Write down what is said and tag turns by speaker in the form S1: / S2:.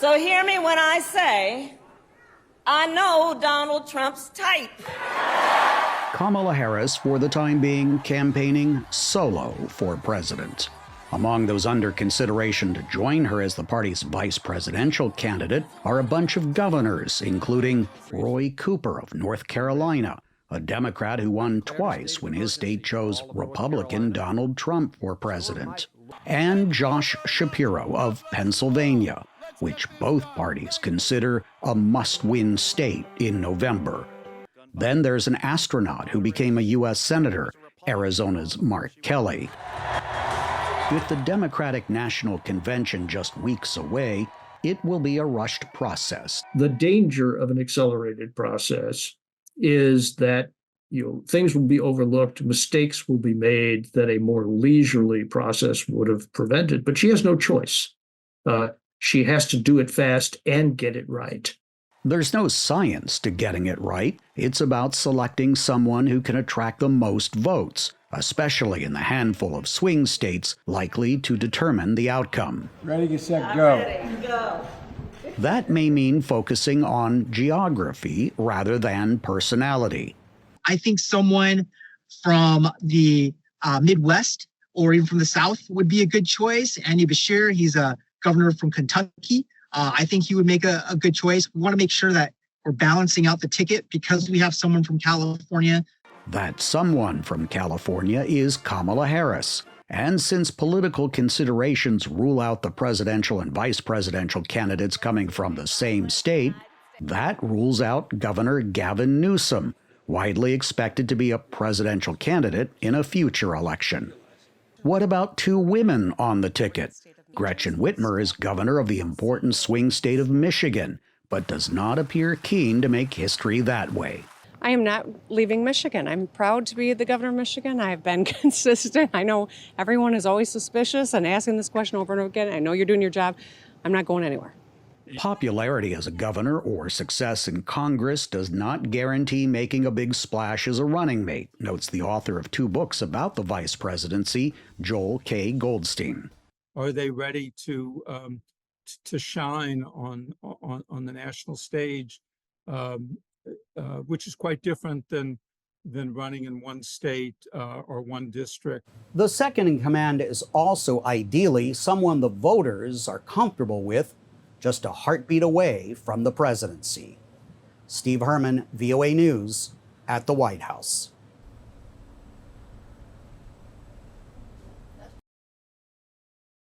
S1: So hear me when I say, I know Donald Trump's type.
S2: Kamala Harris, for the time being, campaigning solo for president. Among those under consideration to join her as the party's vice presidential candidate are a bunch of governors, including Roy Cooper of North Carolina, a Democrat who won twice when his state chose Republican Donald Trump for president, and Josh Shapiro of Pennsylvania, which both parties consider a must-win state in November. Then there's an astronaut who became a U.S. Senator, Arizona's Mark Kelly. With the Democratic National Convention just weeks away, it will be a rushed process.
S3: The danger of an accelerated process is that things will be overlooked, mistakes will be made that a more leisurely process would have prevented. But she has no choice. She has to do it fast and get it right.
S2: There's no science to getting it right. It's about selecting someone who can attract the most votes, especially in the handful of swing states likely to determine the outcome.
S4: Ready, get set, go.
S1: Ready, go.
S2: That may mean focusing on geography rather than personality.
S5: I think someone from the Midwest or even from the South would be a good choice. Andy Beshear, he's a governor from Kentucky. I think he would make a good choice. We want to make sure that we're balancing out the ticket because we have someone from California.
S2: That someone from California is Kamala Harris. And since political considerations rule out the presidential and vice presidential candidates coming from the same state, that rules out Governor Gavin Newsom, widely expected to be a presidential candidate in a future election. What about two women on the ticket? Gretchen Whitmer is governor of the important swing state of Michigan, but does not appear keen to make history that way.
S6: I am not leaving Michigan. I'm proud to be the governor of Michigan. I've been consistent. I know everyone is always suspicious and asking this question over and over again. I know you're doing your job. I'm not going anywhere.
S2: Popularity as a governor or success in Congress does not guarantee making a big splash as a running mate, notes the author of 2 books about the vice presidency, Joel K. Goldstein.
S7: Are they ready to shine on the national stage, which is quite different than running in one state or one district?
S8: The second in command is also ideally someone the voters are comfortable with, just a heartbeat away from the presidency. Steve Herman, VOA News, at the White House.